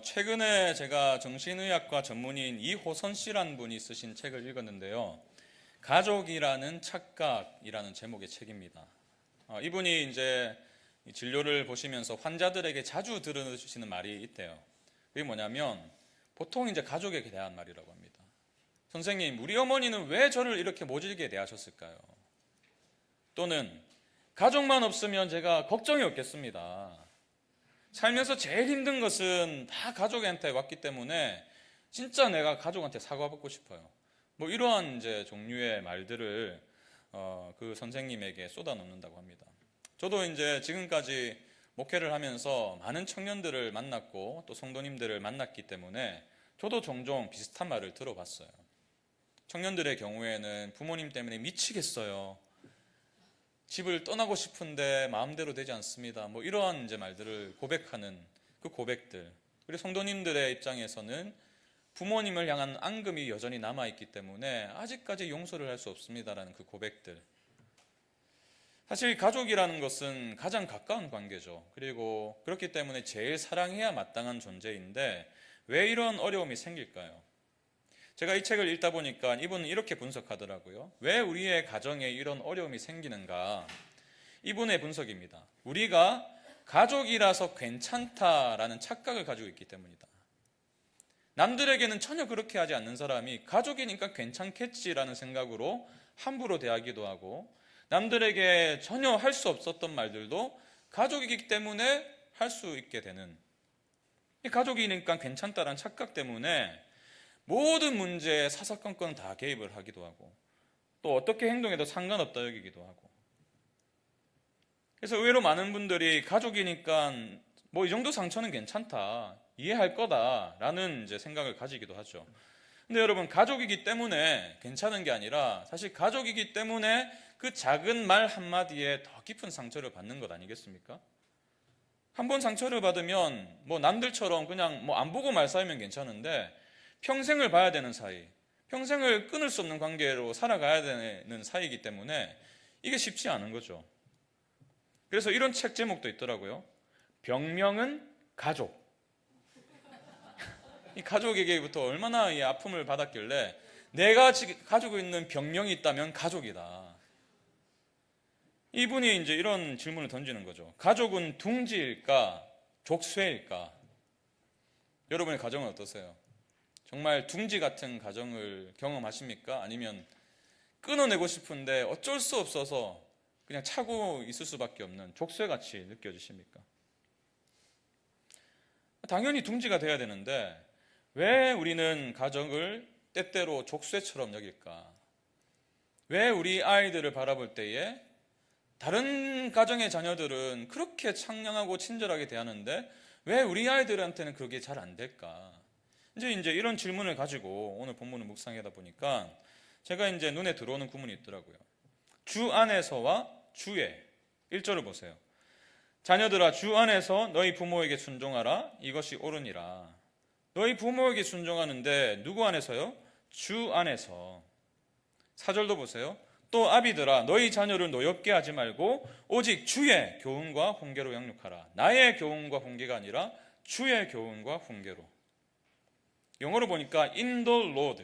최근에 제가 정신의학과 전문의인 이호선 씨라는 분이 쓰신 책을 읽었는데요. 가족이라는 착각이라는 제목의 책입니다. 이분이 이제 진료를 보시면서 환자들에게 자주 들으시는 말이 있대요. 그게 뭐냐면 보통 이제 가족에 대한 말이라고 합니다. 선생님, 우리 어머니는 왜 저를 이렇게 모질게 대하셨을까요? 또는 가족만 없으면 제가 걱정이 없겠습니다. 살면서 제일 힘든 것은 다 가족한테 왔기 때문에 진짜 내가 가족한테 사과받고 싶어요. 뭐 이러한 이제 종류의 말들을 그 선생님에게 쏟아놓는다고 합니다. 저도 이제 지금까지 목회를 하면서 많은 청년들을 만났고 또 성도님들을 만났기 때문에 저도 종종 비슷한 말을 들어봤어요. 청년들의 경우에는 부모님 때문에 미치겠어요. 집을 떠나고 싶은데 마음대로 되지 않습니다. 뭐 이러한 이제 말들을 고백하는 그 고백들. 그리고 성도님들의 입장에서는 부모님을 향한 앙금이 여전히 남아있기 때문에 아직까지 용서를 할 수 없습니다라는 그 고백들. 사실 가족이라는 것은 가장 가까운 관계죠. 그리고 그렇기 때문에 제일 사랑해야 마땅한 존재인데 왜 이런 어려움이 생길까요? 제가 이 책을 읽다 보니까 이분은 이렇게 분석하더라고요. 왜 우리의 가정에 이런 어려움이 생기는가? 이분의 분석입니다. 우리가 가족이라서 괜찮다라는 착각을 가지고 있기 때문이다. 남들에게는 전혀 그렇게 하지 않는 사람이 가족이니까 괜찮겠지라는 생각으로 함부로 대하기도 하고, 남들에게 전혀 할 수 없었던 말들도 가족이기 때문에 할 수 있게 되는, 가족이니까 괜찮다라는 착각 때문에 모든 문제에 사사건건 다 개입을 하기도 하고, 또 어떻게 행동해도 상관없다 여기기도 하고. 그래서 의외로 많은 분들이 가족이니까 뭐 이 정도 상처는 괜찮다, 이해할 거다라는 이제 생각을 가지기도 하죠. 근데 여러분, 가족이기 때문에 괜찮은 게 아니라 사실 가족이기 때문에 그 작은 말 한마디에 더 깊은 상처를 받는 것 아니겠습니까? 한 번 상처를 받으면 뭐 남들처럼 그냥 뭐 안 보고 말 쌓이면 괜찮은데 평생을 봐야 되는 사이, 평생을 끊을 수 없는 관계로 살아가야 되는 사이이기 때문에 이게 쉽지 않은 거죠. 그래서 이런 책 제목도 있더라고요. 병명은 가족. 이 가족에게부터 얼마나 이 아픔을 받았길래 내가 지금 가지고 있는 병명이 있다면 가족이다. 이분이 이제 이런 질문을 던지는 거죠. 가족은 둥지일까, 족쇄일까? 여러분의 가정은 어떠세요? 정말 둥지 같은 가정을 경험하십니까? 아니면 끊어내고 싶은데 어쩔 수 없어서 그냥 차고 있을 수밖에 없는 족쇄같이 느껴지십니까? 당연히 둥지가 돼야 되는데 왜 우리는 가정을 때때로 족쇄처럼 여길까? 왜 우리 아이들을 바라볼 때에 다른 가정의 자녀들은 그렇게 창량하고 친절하게 대하는데 왜 우리 아이들한테는 그게 잘 안 될까? 이제 이런 질문을 가지고 오늘 본문을 묵상하다 보니까 제가 이제 눈에 들어오는 구문이 있더라고요. 주 안에서와 주의. 1절을 보세요. 자녀들아, 주 안에서 너희 부모에게 순종하라. 이것이 옳으니라. 너희 부모에게 순종하는데 누구 안에서요? 주 안에서. 4절도 보세요. 또 아비들아, 너희 자녀를 노엽게 하지 말고 오직 주의 교훈과 훈계로 양육하라. 나의 교훈과 훈계가 아니라 주의 교훈과 훈계로. 영어로 보니까 in the Lord,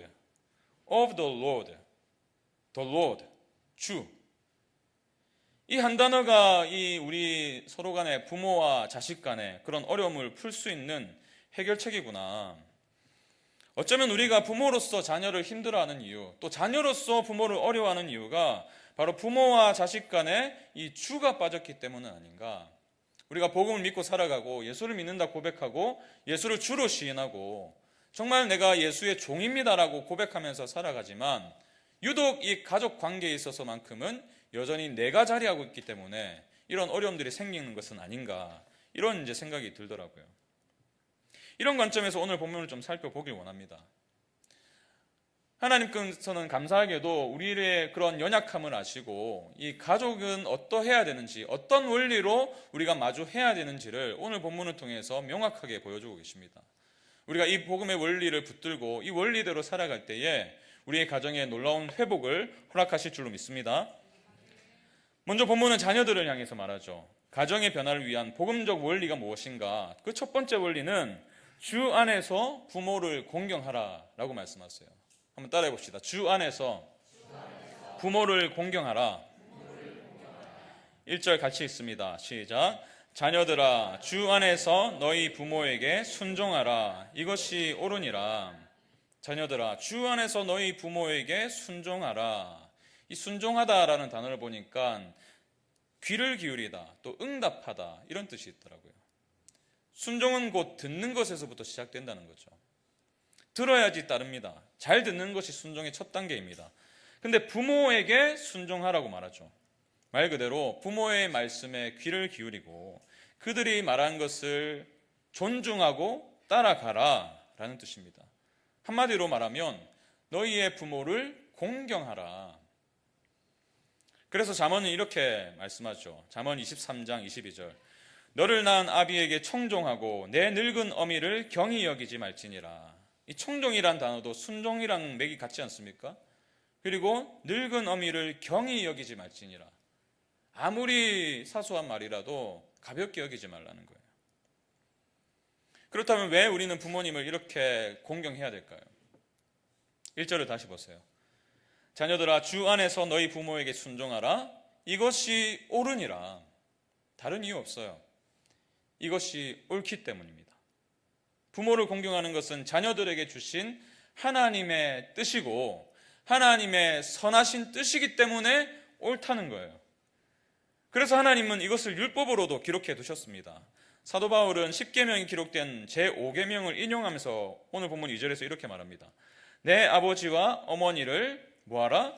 of the Lord, the Lord, 주. 이 한 단어가 이 우리 서로 간에 부모와 자식 간에 그런 어려움을 풀 수 있는 해결책이구나. 어쩌면 우리가 부모로서 자녀를 힘들어하는 이유, 또 자녀로서 부모를 어려워하는 이유가 바로 부모와 자식 간에 이 주가 빠졌기 때문은 아닌가. 우리가 복음을 믿고 살아가고 예수를 믿는다 고백하고 예수를 주로 시인하고 정말 내가 예수의 종입니다라고 고백하면서 살아가지만 유독 이 가족 관계에 있어서만큼은 여전히 내가 자리하고 있기 때문에 이런 어려움들이 생기는 것은 아닌가, 이런 이제 생각이 들더라고요. 이런 관점에서 오늘 본문을 좀 살펴보길 원합니다. 하나님께서는 감사하게도 우리의 그런 연약함을 아시고 이 가족은 어떠해야 되는지, 어떤 원리로 우리가 마주해야 되는지를 오늘 본문을 통해서 명확하게 보여주고 계십니다. 우리가 이 복음의 원리를 붙들고 이 원리대로 살아갈 때에 우리의 가정에 놀라운 회복을 허락하실 줄로 믿습니다. 먼저 본문은 자녀들을 향해서 말하죠. 가정의 변화를 위한 복음적 원리가 무엇인가? 그 첫 번째 원리는 주 안에서 부모를 공경하라라고 말씀하세요. 한번 따라해 봅시다. 주 안에서 부모를 공경하라. 1절 같이 읽습니다. 시작. 자녀들아, 주 안에서 너희 부모에게 순종하라. 이것이 옳으니라. 자녀들아, 주 안에서 너희 부모에게 순종하라. 이 순종하다라는 단어를 보니까 귀를 기울이다, 또 응답하다, 이런 뜻이 있더라고요. 순종은 곧 듣는 것에서부터 시작된다는 거죠. 들어야지 따릅니다. 잘 듣는 것이 순종의 첫 단계입니다. 근데 부모에게 순종하라고 말하죠. 말 그대로 부모의 말씀에 귀를 기울이고 그들이 말한 것을 존중하고 따라가라 라는 뜻입니다. 한마디로 말하면 너희의 부모를 공경하라. 그래서 잠언은 이렇게 말씀하죠. 잠언 23장 22절. 너를 낳은 아비에게 청종하고 내 늙은 어미를 경히 여기지 말지니라. 이 청종이란 단어도 순종이랑 맥이 같지 않습니까? 그리고 늙은 어미를 경히 여기지 말지니라. 아무리 사소한 말이라도 가볍게 여기지 말라는 거예요. 그렇다면 왜 우리는 부모님을 이렇게 공경해야 될까요? 1절을 다시 보세요. 자녀들아, 주 안에서 너희 부모에게 순종하라. 이것이 옳으니라. 다른 이유 없어요. 이것이 옳기 때문입니다. 부모를 공경하는 것은 자녀들에게 주신 하나님의 뜻이고 하나님의 선하신 뜻이기 때문에 옳다는 거예요. 그래서 하나님은 이것을 율법으로도 기록해 두셨습니다. 사도 바울은 십계명이 기록된 제5계명을 인용하면서 오늘 본문 2절에서 이렇게 말합니다. 내 아버지와 어머니를 뭐하라?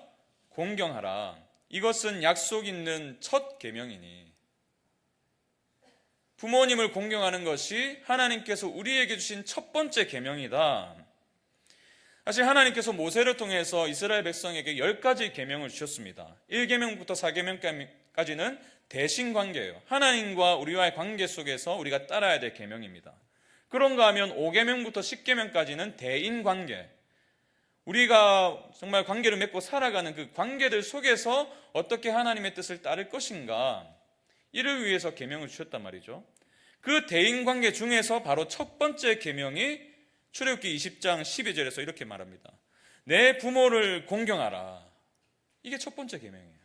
공경하라. 이것은 약속 있는 첫 계명이니. 부모님을 공경하는 것이 하나님께서 우리에게 주신 첫 번째 계명이다. 사실 하나님께서 모세를 통해서 이스라엘 백성에게 10가지 계명을 주셨습니다. 1계명부터 4계명까지는 대신 관계예요. 하나님과 우리와의 관계 속에서 우리가 따라야 될 계명입니다. 그런가 하면 5계명부터 10계명까지는 대인 관계. 우리가 정말 관계를 맺고 살아가는 그 관계들 속에서 어떻게 하나님의 뜻을 따를 것인가, 이를 위해서 계명을 주셨단 말이죠. 그 대인 관계 중에서 바로 첫 번째 계명이 출애굽기 20장 12절에서 이렇게 말합니다. 내 부모를 공경하라. 이게 첫 번째 계명이에요.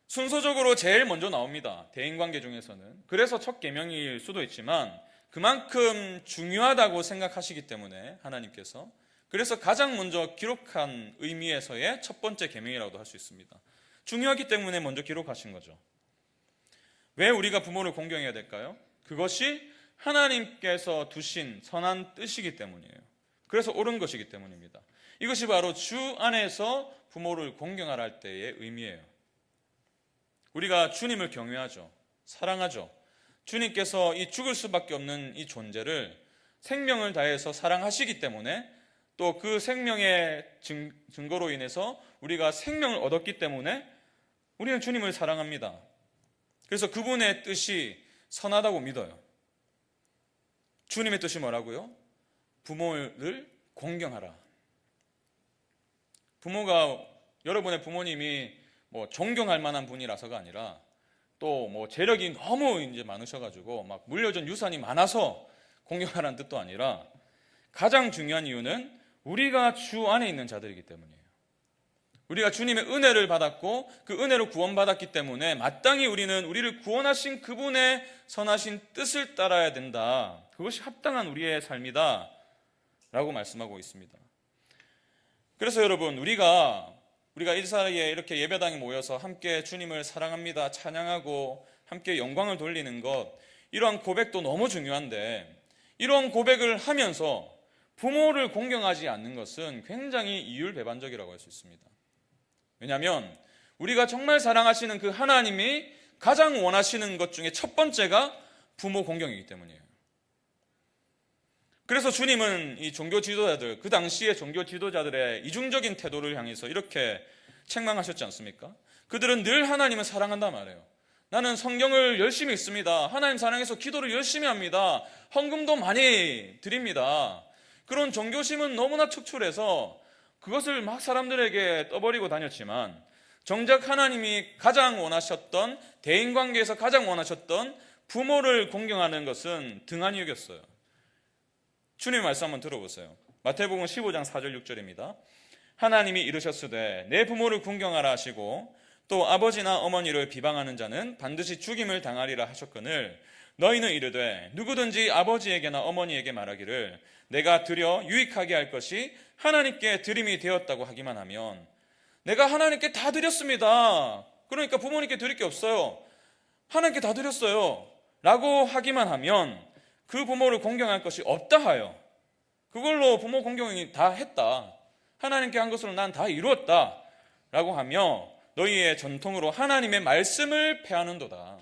순서적으로 제일 먼저 나옵니다. 대인관계 중에서는. 그래서 첫 계명일 수도 있지만 그만큼 중요하다고 생각하시기 때문에 하나님께서, 그래서 가장 먼저 기록한 의미에서의 첫 번째 계명이라고도 할 수 있습니다. 중요하기 때문에 먼저 기록하신 거죠. 왜 우리가 부모를 공경해야 될까요? 그것이 하나님께서 두신 선한 뜻이기 때문이에요. 그래서 옳은 것이기 때문입니다. 이것이 바로 주 안에서 부모를 공경하라 할 때의 의미예요. 우리가 주님을 경외하죠. 사랑하죠. 주님께서 이 죽을 수밖에 없는 이 존재를 생명을 다해서 사랑하시기 때문에, 또 그 생명의 증거로 인해서 우리가 생명을 얻었기 때문에 우리는 주님을 사랑합니다. 그래서 그분의 뜻이 선하다고 믿어요. 주님의 뜻이 뭐라고요? 부모를 공경하라. 부모가, 여러분의 부모님이 뭐 존경할 만한 분이라서가 아니라 또 뭐 재력이 너무 이제 많으셔가지고 막 물려준 유산이 많아서 공경하라는 뜻도 아니라, 가장 중요한 이유는 우리가 주 안에 있는 자들이기 때문이에요. 우리가 주님의 은혜를 받았고 그 은혜로 구원받았기 때문에 마땅히 우리는 우리를 구원하신 그분의 선하신 뜻을 따라야 된다. 그것이 합당한 우리의 삶이다 라고 말씀하고 있습니다. 그래서 여러분, 우리가 이 사이에 이렇게 예배당에 모여서 함께 주님을 사랑합니다, 찬양하고 함께 영광을 돌리는 것, 이러한 고백도 너무 중요한데, 이런 고백을 하면서 부모를 공경하지 않는 것은 굉장히 이율배반적이라고 할 수 있습니다. 왜냐하면 우리가 정말 사랑하시는 그 하나님이 가장 원하시는 것 중에 첫 번째가 부모 공경이기 때문이에요. 그래서 주님은 이 종교 지도자들, 그 당시의 종교 지도자들의 이중적인 태도를 향해서 이렇게 책망하셨지 않습니까? 그들은 늘 하나님을 사랑한단 말이에요. 나는 성경을 열심히 읽습니다. 하나님 사랑해서 기도를 열심히 합니다. 헌금도 많이 드립니다. 그런 종교심은 너무나 축출해서 그것을 막 사람들에게 떠버리고 다녔지만, 정작 하나님이 가장 원하셨던, 대인관계에서 가장 원하셨던 부모를 공경하는 것은 등한히 여겼어요. 주님의 말씀 한번 들어보세요. 마태복음 15장 4절 6절입니다. 하나님이 이르셨으되 내 부모를 공경하라 하시고 또 아버지나 어머니를 비방하는 자는 반드시 죽임을 당하리라 하셨거늘 너희는 이르되 누구든지 아버지에게나 어머니에게 말하기를 내가 드려 유익하게 할 것이 하나님께 드림이 되었다고 하기만 하면 내가 하나님께 다 드렸습니다. 그러니까 부모님께 드릴 게 없어요. 하나님께 다 드렸어요. 라고 하기만 하면 그 부모를 공경할 것이 없다 하여 그걸로 부모 공경이 다 했다. 하나님께 한 것으로 난 다 이루었다. 라고 하며 너희의 전통으로 하나님의 말씀을 폐하는도다.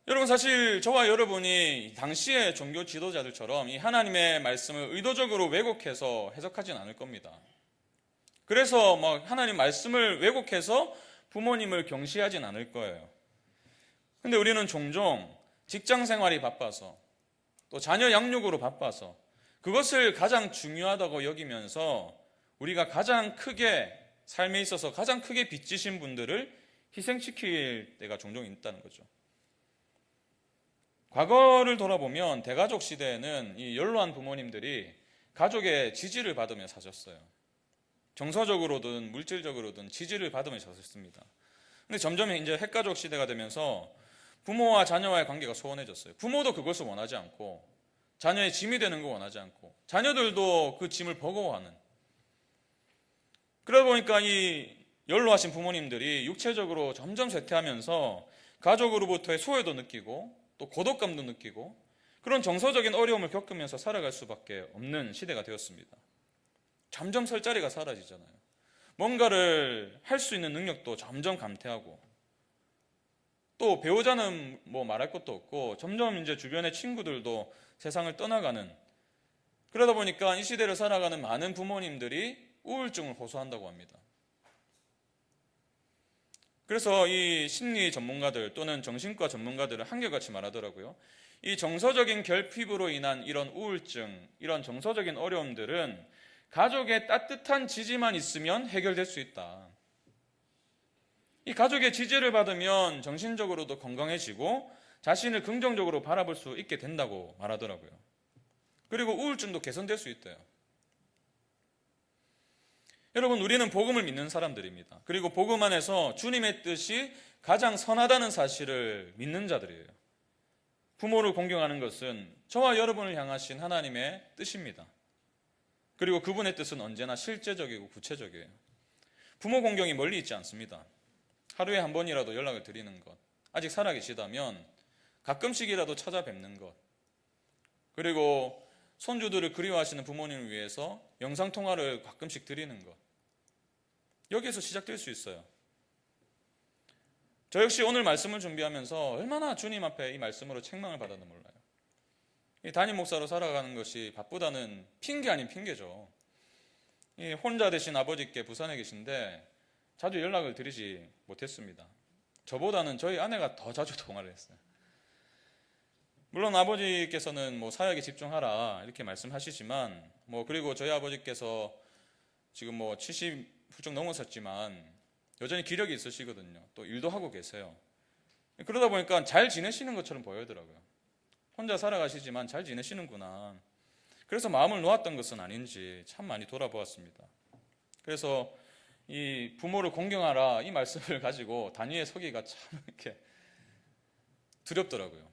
여러분 사실 저와 여러분이 당시의 종교 지도자들처럼 이 하나님의 말씀을 의도적으로 왜곡해서 해석하진 않을 겁니다. 그래서 하나님 말씀을 왜곡해서 부모님을 경시하진 않을 거예요. 근데 우리는 종종 직장 생활이 바빠서 또 자녀 양육으로 바빠서 그것을 가장 중요하다고 여기면서 우리가 가장 크게 삶에 있어서 가장 크게 빚지신 분들을 희생시킬 때가 종종 있다는 거죠. 과거를 돌아보면 대가족 시대에는 이 연로한 부모님들이 가족의 지지를 받으며 사셨어요. 정서적으로든 물질적으로든 지지를 받으며 사셨습니다. 근데 점점 이제 핵가족 시대가 되면서 부모와 자녀와의 관계가 소원해졌어요. 부모도 그것을 원하지 않고 자녀의 짐이 되는 거 원하지 않고 자녀들도 그 짐을 버거워하는. 그러다 보니까 이 연로하신 부모님들이 육체적으로 점점 쇠퇴하면서 가족으로부터의 소외도 느끼고 또 고독감도 느끼고 그런 정서적인 어려움을 겪으면서 살아갈 수밖에 없는 시대가 되었습니다. 점점 설 자리가 사라지잖아요. 뭔가를 할 수 있는 능력도 점점 감퇴하고 또 배우자는 말할 것도 없고 점점 이제 주변의 친구들도 세상을 떠나가는 그러다 보니까 이 시대를 살아가는 많은 부모님들이 우울증을 호소한다고 합니다. 그래서 이 심리 전문가들 또는 정신과 전문가들은 한결같이 말하더라고요. 이 정서적인 결핍으로 인한 이런 우울증, 이런 정서적인 어려움들은 가족의 따뜻한 지지만 있으면 해결될 수 있다. 이 가족의 지지를 받으면 정신적으로도 건강해지고 자신을 긍정적으로 바라볼 수 있게 된다고 말하더라고요. 그리고 우울증도 개선될 수 있대요. 여러분, 우리는 복음을 믿는 사람들입니다. 그리고 복음 안에서 주님의 뜻이 가장 선하다는 사실을 믿는 자들이에요. 부모를 공경하는 것은 저와 여러분을 향하신 하나님의 뜻입니다. 그리고 그분의 뜻은 언제나 실제적이고 구체적이에요. 부모 공경이 멀리 있지 않습니다. 하루에 한 번이라도 연락을 드리는 것, 아직 살아계시다면 가끔씩이라도 찾아뵙는 것, 그리고 손주들을 그리워하시는 부모님을 위해서 영상통화를 가끔씩 드리는 것, 여기에서 시작될 수 있어요. 저 역시 오늘 말씀을 준비하면서 얼마나 주님 앞에 이 말씀으로 책망을 받았나 몰라요. 이 담임 목사로 살아가는 것이 바쁘다는 핑계 아닌 핑계죠. 이 혼자 되신 아버지께 부산에 계신데 자주 연락을 드리지 못했습니다. 저보다는 저희 아내가 더 자주 통화를 했어요. 물론 아버지께서는 사역에 집중하라 이렇게 말씀하시지만 그리고 저희 아버지께서 지금 70 훌쩍 넘어섰지만 여전히 기력이 있으시거든요. 또 일도 하고 계세요. 그러다 보니까 잘 지내시는 것처럼 보이더라고요. 혼자 살아가시지만 잘 지내시는구나. 그래서 마음을 놓았던 것은 아닌지 참 많이 돌아보았습니다. 그래서 이 부모를 공경하라 이 말씀을 가지고 단위에 서기가 참 이렇게 두렵더라고요.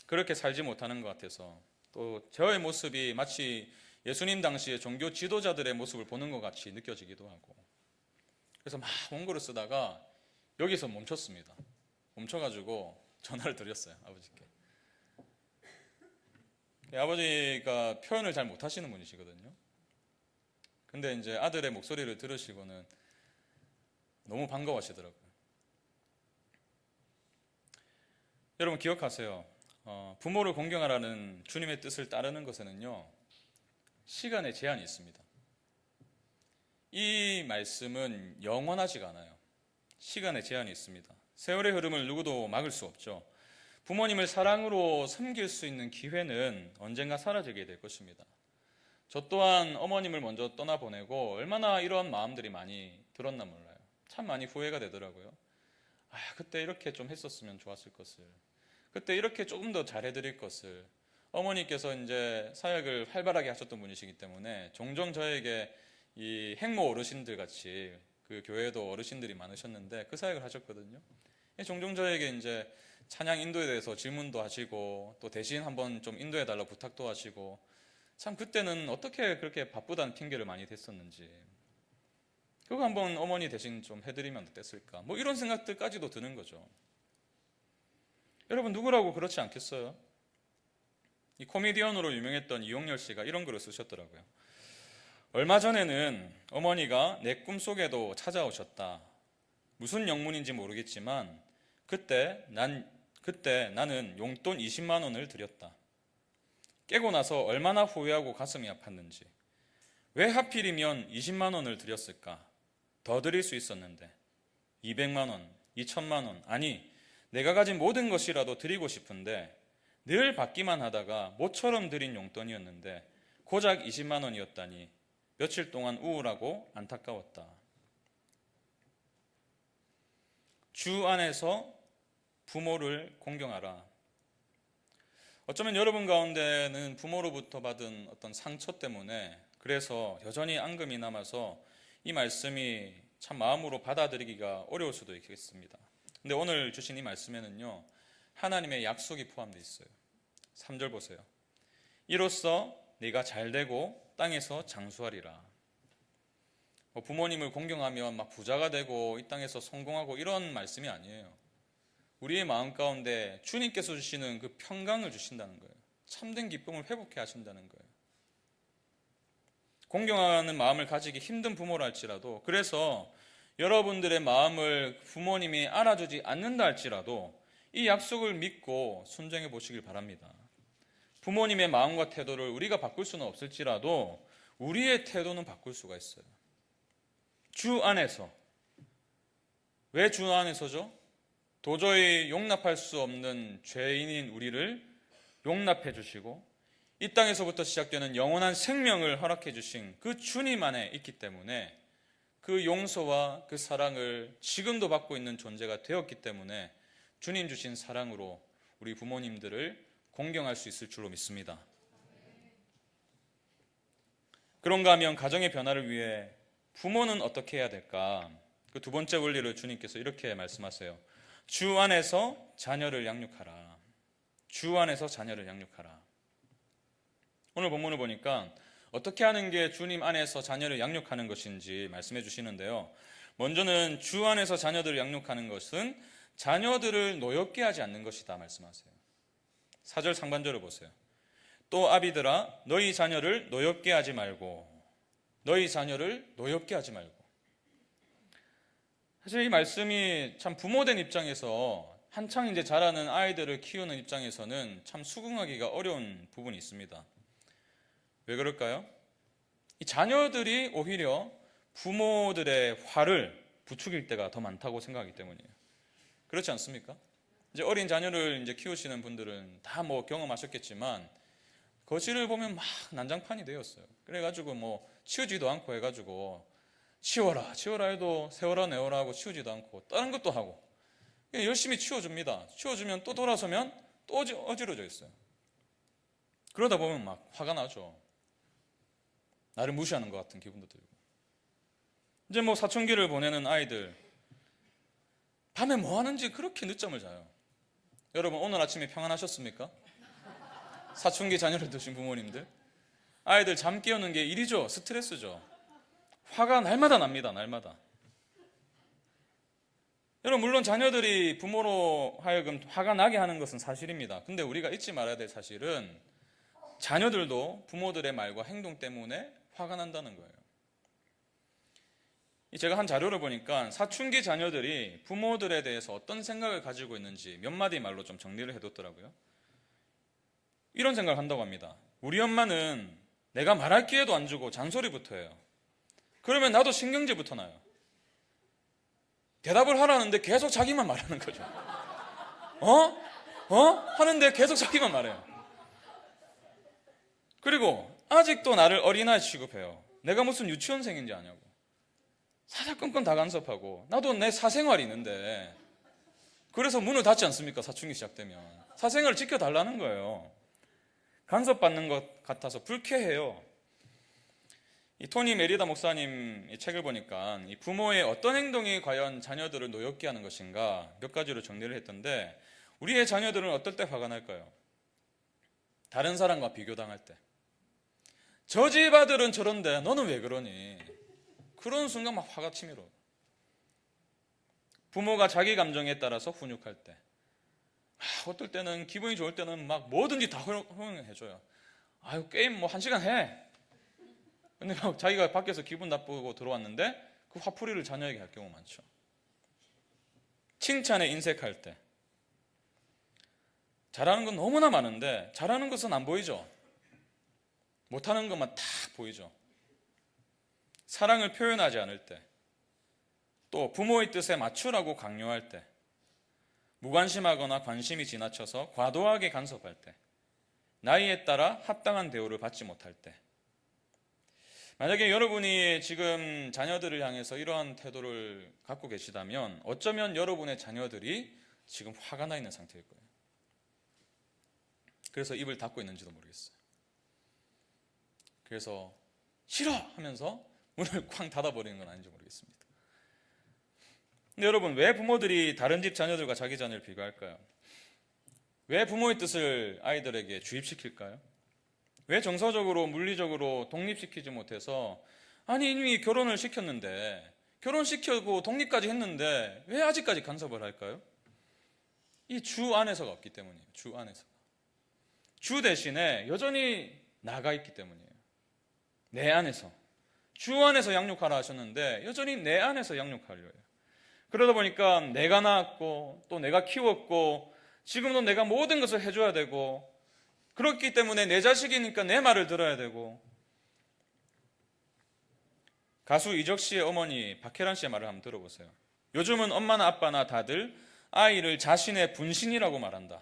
그렇게 살지 못하는 것 같아서 또 저의 모습이 마치 예수님 당시의 종교 지도자들의 모습을 보는 것 같이 느껴지기도 하고 그래서 막 원고를 쓰다가 여기서 멈췄습니다. 멈춰가지고 전화를 드렸어요. 아버지께. 아버지가 표현을 잘 못하시는 분이시거든요. 근데 이제 아들의 목소리를 들으시고는 너무 반가워하시더라고요. 여러분 기억하세요. 부모를 공경하라는 주님의 뜻을 따르는 것에는요, 시간의 제한이 있습니다. 이 말씀은 영원하지가 않아요. 시간의 제한이 있습니다. 세월의 흐름을 누구도 막을 수 없죠. 부모님을 사랑으로 섬길 수 있는 기회는 언젠가 사라지게 될 것입니다. 저 또한 어머님을 먼저 떠나보내고 얼마나 이런 마음들이 많이 들었나 몰라요. 참 많이 후회가 되더라고요. 그때 이렇게 좀 했었으면 좋았을 것을, 그때 이렇게 조금 더 잘해드릴 것을. 어머니께서 이제 사역을 활발하게 하셨던 분이시기 때문에 종종 저에게 이 행모 어르신들 같이, 그 교회도 어르신들이 많으셨는데 그 사역을 하셨거든요. 종종 저에게 이제 찬양 인도에 대해서 질문도 하시고, 또 대신 한번 좀 인도해 달라고 부탁도 하시고, 참 그때는 어떻게 그렇게 바쁘다는 핑계를 많이 댔었는지, 그거 한번 어머니 대신 좀 해드리면 어땠을까, 뭐 이런 생각들까지도 드는 거죠. 여러분, 누구라고 그렇지 않겠어요? 이 코미디언으로 유명했던 이용렬 씨가 이런 글을 쓰셨더라고요. 얼마 전에는 어머니가 내 꿈속에도 찾아오셨다. 무슨 영문인지 모르겠지만 그때 나는 용돈 20만 원을 드렸다. 깨고 나서 얼마나 후회하고 가슴이 아팠는지. 왜 하필이면 20만 원을 드렸을까? 더 드릴 수 있었는데. 200만 원, 2천만 원, 아니 내가 가진 모든 것이라도 드리고 싶은데 늘 받기만 하다가 모처럼 드린 용돈이었는데 고작 20만 원이었다니 며칠 동안 우울하고 안타까웠다. 주 안에서 부모를 공경하라. 어쩌면 여러분 가운데는 부모로부터 받은 어떤 상처 때문에 그래서 여전히 앙금이 남아서 이 말씀이 참 마음으로 받아들이기가 어려울 수도 있겠습니다. 근데 오늘 주신 이 말씀에는요, 하나님의 약속이 포함되어 있어요. 3절 보세요. 이로써 네가 잘되고 땅에서 장수하리라. 부모님을 공경하면 막 부자가 되고 이 땅에서 성공하고 이런 말씀이 아니에요. 우리의 마음 가운데 주님께서 주시는 그 평강을 주신다는 거예요. 참된 기쁨을 회복해 하신다는 거예요. 공경하는 마음을 가지기 힘든 부모라 할지라도, 그래서 여러분들의 마음을 부모님이 알아주지 않는다 할지라도 이 약속을 믿고 순종해 보시길 바랍니다. 부모님의 마음과 태도를 우리가 바꿀 수는 없을지라도 우리의 태도는 바꿀 수가 있어요. 주 안에서. 왜 주 안에서죠? 도저히 용납할 수 없는 죄인인 우리를 용납해 주시고 이 땅에서부터 시작되는 영원한 생명을 허락해 주신 그 주님 안에 있기 때문에, 그 용서와 그 사랑을 지금도 받고 있는 존재가 되었기 때문에 주님 주신 사랑으로 우리 부모님들을 공경할 수 있을 줄로 믿습니다. 그런가 하면 가정의 변화를 위해 부모는 어떻게 해야 될까? 그 두 번째 원리를 주님께서 이렇게 말씀하세요. 주 안에서 자녀를 양육하라. 주 안에서 자녀를 양육하라. 오늘 본문을 보니까 어떻게 하는 게 주님 안에서 자녀를 양육하는 것인지 말씀해 주시는데요. 먼저는 주 안에서 자녀들을 양육하는 것은 자녀들을 노엽게 하지 않는 것이다 말씀하세요. 4절 상반절을 보세요. 또 아비들아 너희 자녀를 노엽게 하지 말고. 너희 자녀를 노엽게 하지 말고. 사실 이 말씀이 참 부모된 입장에서, 한창 이제 자라는 아이들을 키우는 입장에서는 참 수긍하기가 어려운 부분이 있습니다. 왜 그럴까요? 이 자녀들이 오히려 부모들의 화를 부추길 때가 더 많다고 생각하기 때문이에요. 그렇지 않습니까? 이제 어린 자녀를 이제 키우시는 분들은 다 뭐 경험하셨겠지만 거실을 보면 막 난장판이 되었어요. 그래가지고 뭐 치우지도 않고 해가지고 치워라 해도 세워라 내워라 하고 치우지도 않고 다른 것도 하고 열심히 치워줍니다. 치워주면 또 돌아서면 또 어지러져 있어요. 그러다 보면 막 화가 나죠. 나를 무시하는 것 같은 기분도 들고. 이제 뭐 사춘기를 보내는 아이들, 밤에 뭐 하는지 그렇게 늦잠을 자요. 여러분 오늘 아침에 평안하셨습니까? 사춘기 자녀를 두신 부모님들, 아이들 잠 깨우는 게 일이죠. 스트레스죠. 화가 날마다 납니다. 날마다. 여러분 물론 자녀들이 부모로 하여금 화가 나게 하는 것은 사실입니다. 근데 우리가 잊지 말아야 될 사실은 자녀들도 부모들의 말과 행동 때문에 화가 난다는 거예요. 제가 한 자료를 보니까 사춘기 자녀들이 부모들에 대해서 어떤 생각을 가지고 있는지 몇 마디 말로 좀 정리를 해뒀더라고요. 이런 생각을 한다고 합니다. 우리 엄마는 내가 말할 기회도 안 주고 잔소리부터 해요. 그러면 나도 신경질부터 나요. 대답을 하라는데 계속 자기만 말하는 거죠. 하는데 계속 자기만 말해요. 그리고 아직도 나를 어린아이 취급해요. 내가 무슨 유치원생인지 아냐고. 사사건건 다 간섭하고, 나도 내 사생활이 있는데 그래서 문을 닫지 않습니까? 사춘기 시작되면. 사생활을 지켜달라는 거예요. 간섭받는 것 같아서 불쾌해요. 이 토니 메리다 목사님 이 책을 보니까 이 부모의 어떤 행동이 과연 자녀들을 노엽게 하는 것인가 몇 가지로 정리를 했던데, 우리의 자녀들은 어떨 때 화가 날까요? 다른 사람과 비교당할 때. 저 집 아들은 저런데 너는 왜 그러니? 그런 순간 막 화가 치밀어. 부모가 자기 감정에 따라서 훈육할 때. 어떨 때는 기분이 좋을 때는 막 뭐든지 다 허용해줘요. 아유, 게임 뭐 1시간 해. 근데 막 자기가 밖에서 기분 나쁘고 들어왔는데 그 화풀이를 자녀에게 할 경우 많죠. 칭찬에 인색할 때. 잘하는 건 너무나 많은데 잘하는 것은 안 보이죠. 못하는 것만 다 보이죠. 사랑을 표현하지 않을 때, 또 부모의 뜻에 맞추라고 강요할 때, 무관심하거나 관심이 지나쳐서 과도하게 간섭할 때, 나이에 따라 합당한 대우를 받지 못할 때. 만약에 여러분이 지금 자녀들을 향해서 이러한 태도를 갖고 계시다면 어쩌면 여러분의 자녀들이 지금 화가 나 있는 상태일 거예요. 그래서 입을 닫고 있는지도 모르겠어요. 그래서 싫어 하면서 문을 쾅 닫아버리는 건 아닌지 모르겠습니다. 근데 여러분, 왜 부모들이 다른 집 자녀들과 자기 자녀를 비교할까요? 왜 부모의 뜻을 아이들에게 주입시킬까요? 왜 정서적으로 물리적으로 독립시키지 못해서, 아니 이미 결혼을 시켰는데, 결혼시키고 독립까지 했는데 왜 아직까지 간섭을 할까요? 이 주 안에서가 없기 때문이에요. 주 안에서가. 주 대신에 여전히 나가 있기 때문이에요. 내 안에서. 주 안에서 양육하라 하셨는데 여전히 내 안에서 양육하려 해요. 그러다 보니까 내가 낳았고 또 내가 키웠고 지금도 내가 모든 것을 해줘야 되고, 그렇기 때문에 내 자식이니까 내 말을 들어야 되고. 가수 이적 씨의 어머니 박혜란 씨의 말을 한번 들어보세요. 요즘은 엄마나 아빠나 다들 아이를 자신의 분신이라고 말한다.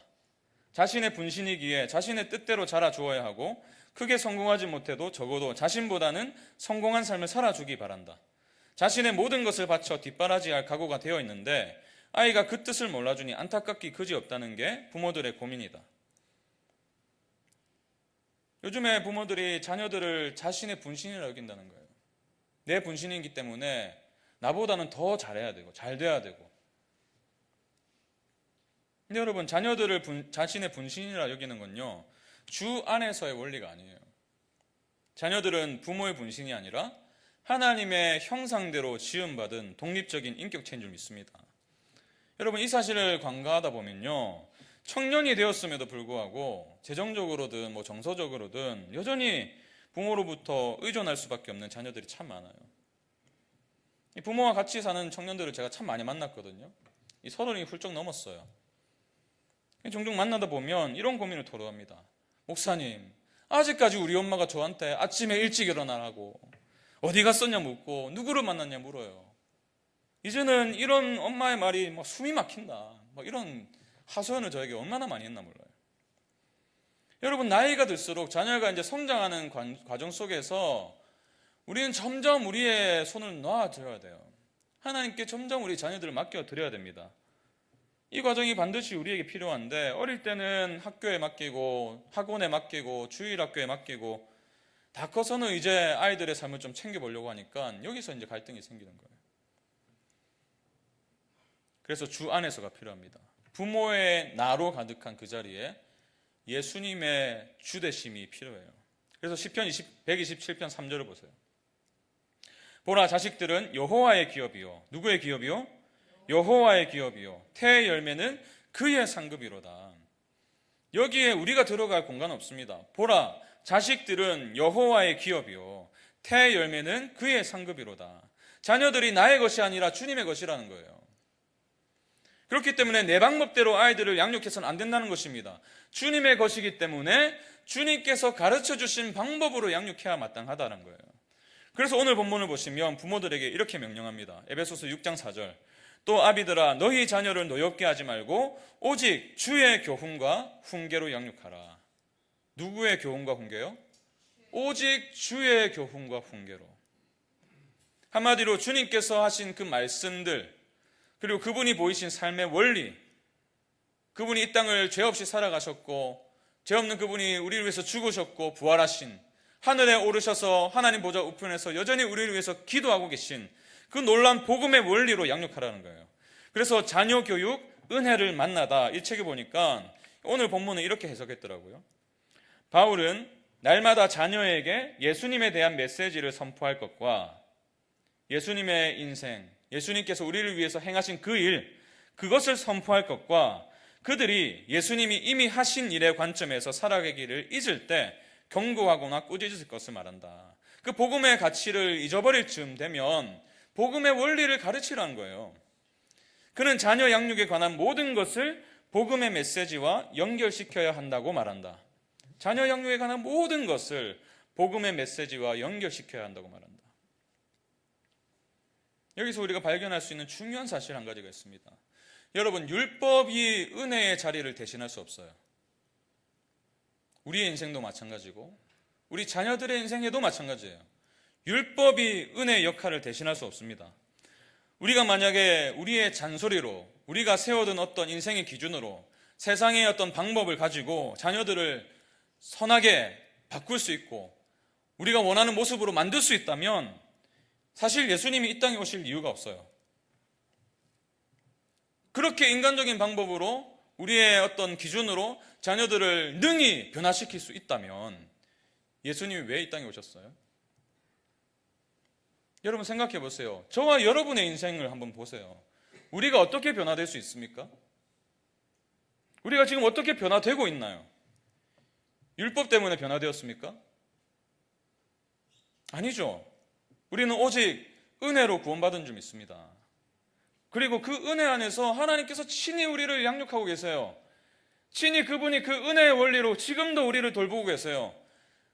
자신의 분신이기에 자신의 뜻대로 자라주어야 하고, 크게 성공하지 못해도 적어도 자신보다는 성공한 삶을 살아주기 바란다. 자신의 모든 것을 바쳐 뒷바라지할 각오가 되어 있는데 아이가 그 뜻을 몰라주니 안타깝기 그지없다는 게 부모들의 고민이다. 요즘에 부모들이 자녀들을 자신의 분신이라 여긴다는 거예요. 내 분신이기 때문에 나보다는 더 잘해야 되고 잘 돼야 되고. 근데 여러분, 자녀들을 자신의 분신이라 여기는 건요, 주 안에서의 원리가 아니에요. 자녀들은 부모의 분신이 아니라 하나님의 형상대로 지음받은 독립적인 인격체인 줄 믿습니다. 여러분, 이 사실을 간과하다 보면요, 청년이 되었음에도 불구하고 재정적으로든 뭐 정서적으로든 여전히 부모로부터 의존할 수밖에 없는 자녀들이 참 많아요. 이 부모와 같이 사는 청년들을 제가 참 많이 만났거든요. 이 30이 훌쩍 넘었어요. 종종 만나다 보면 이런 고민을 토로합니다. 목사님, 아직까지 우리 엄마가 저한테 아침에 일찍 일어나라고, 어디 갔었냐 묻고 누구를 만났냐 물어요. 이제는 이런 엄마의 말이 막 숨이 막힌다, 막 이런 하소연을 저에게 얼마나 많이 했나 몰라요. 여러분, 나이가 들수록 자녀가 이제 성장하는 과정 속에서 우리는 점점 우리의 손을 놔드려야 돼요. 하나님께 점점 우리 자녀들을 맡겨드려야 됩니다. 이 과정이 반드시 우리에게 필요한데, 어릴 때는 학교에 맡기고 학원에 맡기고 주일학교에 맡기고, 다 커서는 이제 아이들의 삶을 좀 챙겨보려고 하니까 여기서 이제 갈등이 생기는 거예요. 그래서 주 안에서가 필요합니다. 부모의 나로 가득한 그 자리에 예수님의 주되심이 필요해요. 그래서 시편 127편 3절을 보세요. 보라, 자식들은 여호와의 기업이요. 누구의 기업이요? 여호와의 기업이요. 태의 열매는 그의 상급이로다. 여기에 우리가 들어갈 공간 없습니다. 보라, 자식들은 여호와의 기업이요. 태의 열매는 그의 상급이로다. 자녀들이 나의 것이 아니라 주님의 것이라는 거예요. 그렇기 때문에 내 방법대로 아이들을 양육해서는 안 된다는 것입니다. 주님의 것이기 때문에 주님께서 가르쳐 주신 방법으로 양육해야 마땅하다는 거예요. 그래서 오늘 본문을 보시면 부모들에게 이렇게 명령합니다. 에베소서 6장 4절. 또 아비들아, 너희 자녀를 노엽게 하지 말고 오직 주의 교훈과 훈계로 양육하라. 누구의 교훈과 훈계요? 오직 주의 교훈과 훈계로. 한마디로 주님께서 하신 그 말씀들, 그리고 그분이 보이신 삶의 원리, 그분이 이 땅을 죄 없이 살아가셨고 죄 없는 그분이 우리를 위해서 죽으셨고 부활하신, 하늘에 오르셔서 하나님 보좌 우편에서 여전히 우리를 위해서 기도하고 계신 그 놀라운 복음의 원리로 양육하라는 거예요. 그래서 자녀 교육, 은혜를 만나다, 이 책에 보니까 오늘 본문은 이렇게 해석했더라고요. 바울은 날마다 자녀에게 예수님에 대한 메시지를 선포할 것과 예수님의 인생, 예수님께서 우리를 위해서 행하신 그 일, 그것을 선포할 것과 그들이 예수님이 이미 하신 일의 관점에서 살아가기를 잊을 때 경고하거나 꾸짖을 것을 말한다. 그 복음의 가치를 잊어버릴 즈음 되면 복음의 원리를 가르치라는 거예요. 그는 자녀 양육에 관한 모든 것을 복음의 메시지와 연결시켜야 한다고 말한다. 자녀 양육에 관한 모든 것을 복음의 메시지와 연결시켜야 한다고 말한다. 여기서 우리가 발견할 수 있는 중요한 사실 한 가지가 있습니다. 여러분, 율법이 은혜의 자리를 대신할 수 없어요. 우리의 인생도 마찬가지고 우리 자녀들의 인생에도 마찬가지예요. 율법이 은혜의 역할을 대신할 수 없습니다. 우리가 만약에 우리의 잔소리로, 우리가 세워둔 어떤 인생의 기준으로 세상의 어떤 방법을 가지고 자녀들을 선하게 바꿀 수 있고 우리가 원하는 모습으로 만들 수 있다면 사실 예수님이 이 땅에 오실 이유가 없어요. 그렇게 인간적인 방법으로 우리의 어떤 기준으로 자녀들을 능히 변화시킬 수 있다면 예수님이 왜 이 땅에 오셨어요? 여러분 생각해 보세요. 저와 여러분의 인생을 한번 보세요. 우리가 어떻게 변화될 수 있습니까? 우리가 지금 어떻게 변화되고 있나요? 율법 때문에 변화되었습니까? 아니죠. 우리는 오직 은혜로 구원받은 줄 믿습니다. 그리고 그 은혜 안에서 하나님께서 친히 우리를 양육하고 계세요. 친히 그분이 그 은혜의 원리로 지금도 우리를 돌보고 계세요.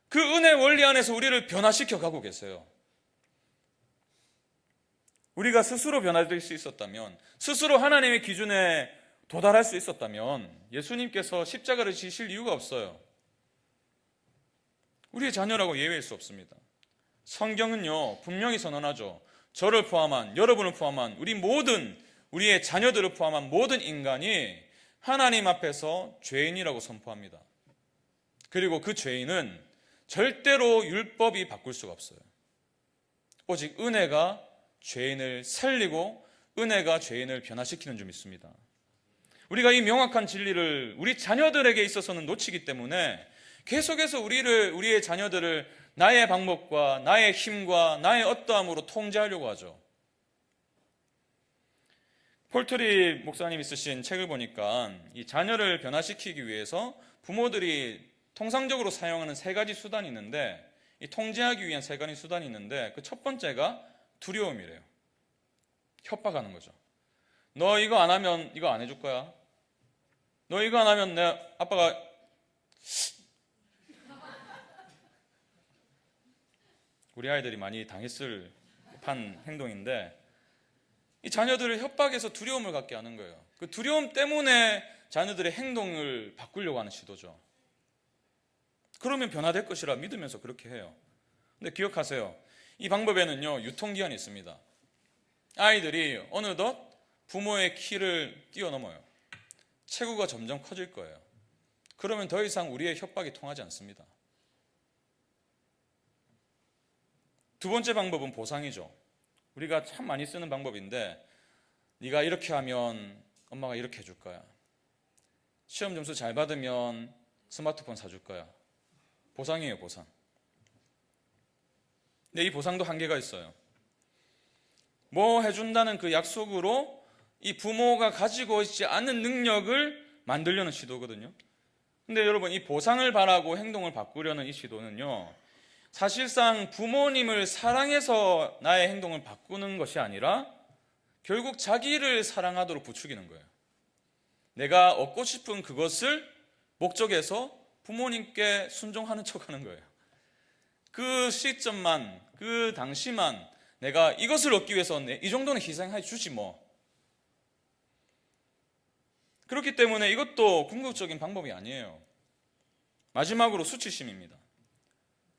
그 은혜의 원리 안에서 우리를 변화시켜 가고 계세요. 우리가 스스로 변화될 수 있었다면, 스스로 하나님의 기준에 도달할 수 있었다면 예수님께서 십자가를 지실 이유가 없어요. 우리의 자녀라고 예외일 수 없습니다. 성경은요 분명히 선언하죠. 저를 포함한, 여러분을 포함한 우리 모든, 우리의 자녀들을 포함한 모든 인간이 하나님 앞에서 죄인이라고 선포합니다. 그리고 그 죄인은 절대로 율법이 바꿀 수가 없어요. 오직 은혜가 죄인을 살리고 은혜가 죄인을 변화시키는 줄 믿습니다. 우리가 이 명확한 진리를 우리 자녀들에게 있어서는 놓치기 때문에 계속해서 우리의 자녀들을 나의 방법과 나의 힘과 나의 어떠함으로 통제하려고 하죠. 폴트리 목사님이 쓰신 책을 보니까 이 자녀를 변화시키기 위해서 부모들이 통상적으로 사용하는 세 가지 수단이 있는데, 이 통제하기 위한 세 가지 수단이 있는데 그 첫 번째가 두려움이래요. 협박하는 거죠. 너 이거 안 하면 이거 안 해줄 거야. 너 이거 안 하면 내 아빠가 우리 아이들이 많이 당했을 판 행동인데, 이 자녀들을 협박해서 두려움을 갖게 하는 거예요. 그 두려움 때문에 자녀들의 행동을 바꾸려고 하는 시도죠. 그러면 변화될 것이라 믿으면서 그렇게 해요. 근데 기억하세요. 이 방법에는요 유통기한이 있습니다. 아이들이 어느덧 부모의 키를 뛰어넘어요. 체구가 점점 커질 거예요. 그러면 더 이상 우리의 협박이 통하지 않습니다. 두 번째 방법은 보상이죠. 우리가 참 많이 쓰는 방법인데, 네가 이렇게 하면 엄마가 이렇게 해줄 거야. 시험 점수 잘 받으면 스마트폰 사줄 거야. 보상이에요, 보상. 근데 이 보상도 한계가 있어요. 뭐 해준다는 그 약속으로 이 부모가 가지고 있지 않은 능력을 만들려는 시도거든요. 근데 여러분, 이 보상을 바라고 행동을 바꾸려는 이 시도는요, 사실상 부모님을 사랑해서 나의 행동을 바꾸는 것이 아니라 결국 자기를 사랑하도록 부추기는 거예요. 내가 얻고 싶은 그것을 목적해서 부모님께 순종하는 척하는 거예요. 그 시점만, 그 당시만 내가 이것을 얻기 위해서 이 정도는 희생해 주지 뭐. 그렇기 때문에 이것도 궁극적인 방법이 아니에요. 마지막으로 수치심입니다.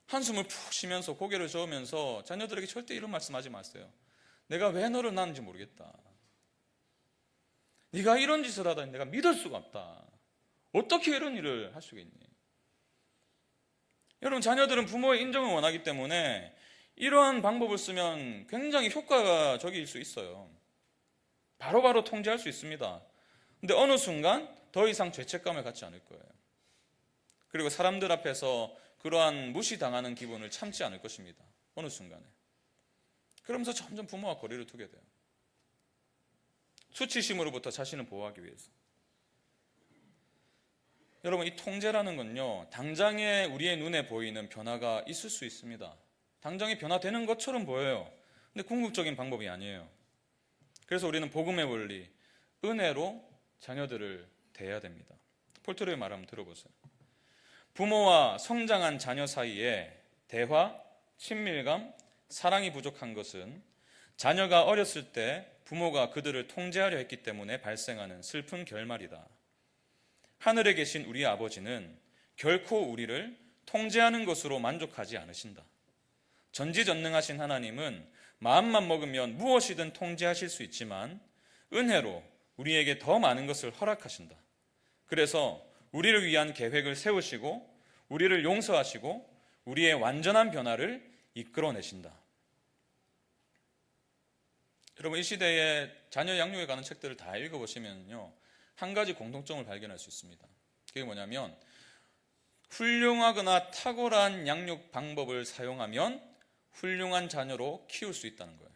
한숨을 푹 쉬면서 고개를 저으면서 자녀들에게 절대 이런 말씀하지 마세요. 내가 왜 너를 낳았는지 모르겠다. 네가 이런 짓을 하다니 내가 믿을 수가 없다. 어떻게 이런 일을 할 수가 있니? 여러분, 자녀들은 부모의 인정을 원하기 때문에 이러한 방법을 쓰면 굉장히 효과가 적일 수 있어요. 바로바로 통제할 수 있습니다. 근데 어느 순간 더 이상 죄책감을 갖지 않을 거예요. 그리고 사람들 앞에서 그러한 무시당하는 기분을 참지 않을 것입니다. 어느 순간에. 그러면서 점점 부모와 거리를 두게 돼요. 수치심으로부터 자신을 보호하기 위해서. 여러분, 이 통제라는 건요, 당장에 우리의 눈에 보이는 변화가 있을 수 있습니다. 당장에 변화되는 것처럼 보여요. 근데 궁극적인 방법이 아니에요. 그래서 우리는 복음의 원리, 은혜로 자녀들을 대해야 됩니다. 폴트르의 말 한번 들어보세요. 부모와 성장한 자녀 사이에 대화, 친밀감, 사랑이 부족한 것은 자녀가 어렸을 때 부모가 그들을 통제하려 했기 때문에 발생하는 슬픈 결말이다. 하늘에 계신 우리 아버지는 결코 우리를 통제하는 것으로 만족하지 않으신다. 전지전능하신 하나님은 마음만 먹으면 무엇이든 통제하실 수 있지만 은혜로 우리에게 더 많은 것을 허락하신다. 그래서 우리를 위한 계획을 세우시고 우리를 용서하시고 우리의 완전한 변화를 이끌어내신다. 여러분, 이 시대에 자녀 양육에 관한 책들을 다 읽어보시면요, 한 가지 공통점을 발견할 수 있습니다. 그게 뭐냐면 훌륭하거나 탁월한 양육 방법을 사용하면 훌륭한 자녀로 키울 수 있다는 거예요.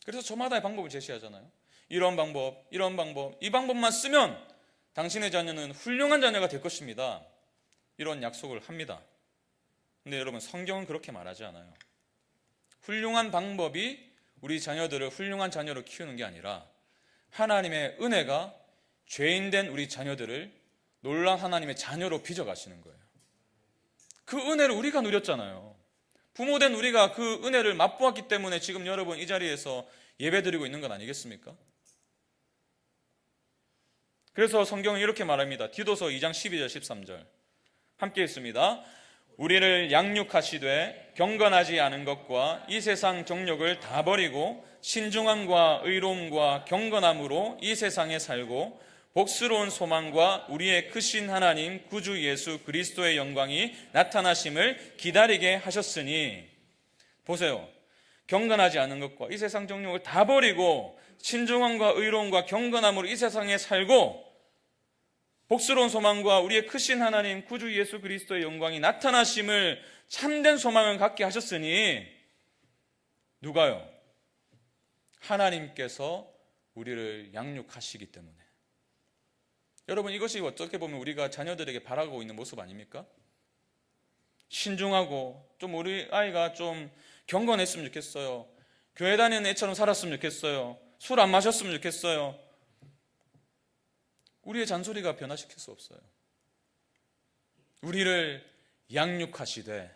그래서 저마다의 방법을 제시하잖아요. 이런 방법, 이런 방법, 이 방법만 쓰면 당신의 자녀는 훌륭한 자녀가 될 것입니다. 이런 약속을 합니다. 근데 여러분, 성경은 그렇게 말하지 않아요. 훌륭한 방법이 우리 자녀들을 훌륭한 자녀로 키우는 게 아니라 하나님의 은혜가 죄인된 우리 자녀들을 놀라운 하나님의 자녀로 빚어가시는 거예요. 그 은혜를 우리가 누렸잖아요. 부모된 우리가 그 은혜를 맛보았기 때문에 지금 여러분 이 자리에서 예배드리고 있는 건 아니겠습니까? 그래서 성경은 이렇게 말합니다. 디도서 2장 12절 13절 함께 읽습니다. 우리를 양육하시되 경건하지 않은 것과 이 세상 정욕을 다 버리고 신중함과 의로움과 경건함으로 이 세상에 살고 복스러운 소망과 우리의 크신 하나님 구주 예수 그리스도의 영광이 나타나심을 기다리게 하셨으니. 보세요. 경건하지 않은 것과 이 세상 정욕을 다 버리고 신중함과 의로움과 경건함으로 이 세상에 살고 복스러운 소망과 우리의 크신 하나님 구주 예수 그리스도의 영광이 나타나심을 참된 소망을 갖게 하셨으니. 누가요? 하나님께서 우리를 양육하시기 때문에. 여러분, 이것이 어떻게 보면 우리가 자녀들에게 바라고 있는 모습 아닙니까? 신중하고 좀 우리 아이가 좀 경건했으면 좋겠어요. 교회 다니는 애처럼 살았으면 좋겠어요. 술 안 마셨으면 좋겠어요. 우리의 잔소리가 변화시킬 수 없어요. 우리를 양육하시되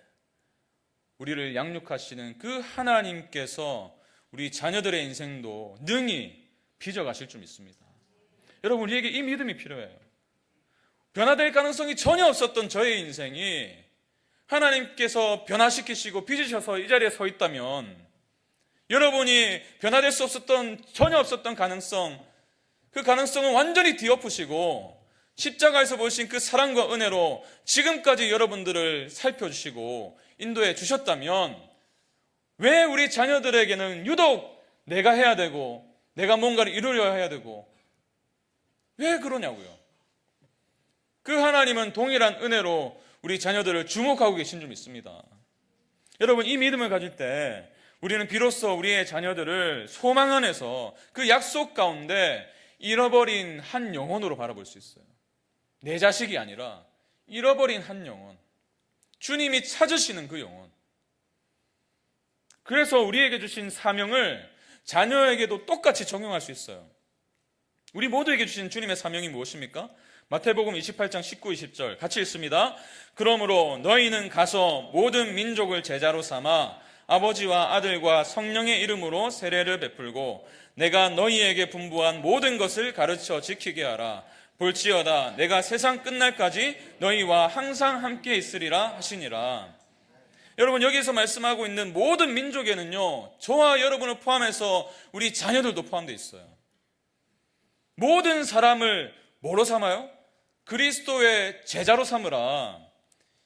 우리를 양육하시는 그 하나님께서 우리 자녀들의 인생도 능히 빚어가실 줄 믿습니다. 여러분, 우리에게 이 믿음이 필요해요. 변화될 가능성이 전혀 없었던 저의 인생이 하나님께서 변화시키시고 빚으셔서 이 자리에 서 있다면 여러분이 변화될 수 없었던, 전혀 없었던 가능성, 그 가능성은 완전히 뒤엎으시고 십자가에서 보신 그 사랑과 은혜로 지금까지 여러분들을 살펴주시고 인도해 주셨다면 왜 우리 자녀들에게는 유독 내가 해야 되고 내가 뭔가를 이루려 해야 되고 왜 그러냐고요. 그 하나님은 동일한 은혜로 우리 자녀들을 주목하고 계신 줄 믿습니다. 여러분, 이 믿음을 가질 때 우리는 비로소 우리의 자녀들을 소망 안에서 그 약속 가운데 잃어버린 한 영혼으로 바라볼 수 있어요. 내 자식이 아니라 잃어버린 한 영혼, 주님이 찾으시는 그 영혼. 그래서 우리에게 주신 사명을 자녀에게도 똑같이 적용할 수 있어요. 우리 모두에게 주신 주님의 사명이 무엇입니까? 마태복음 28장 19, 20절 같이 읽습니다. 그러므로 너희는 가서 모든 민족을 제자로 삼아 아버지와 아들과 성령의 이름으로 세례를 베풀고 내가 너희에게 분부한 모든 것을 가르쳐 지키게 하라. 볼지어다 내가 세상 끝날까지 너희와 항상 함께 있으리라 하시니라. 여러분, 여기서 말씀하고 있는 모든 민족에는요, 저와 여러분을 포함해서 우리 자녀들도 포함되어 있어요. 모든 사람을 뭐로 삼아요? 그리스도의 제자로 삼으라.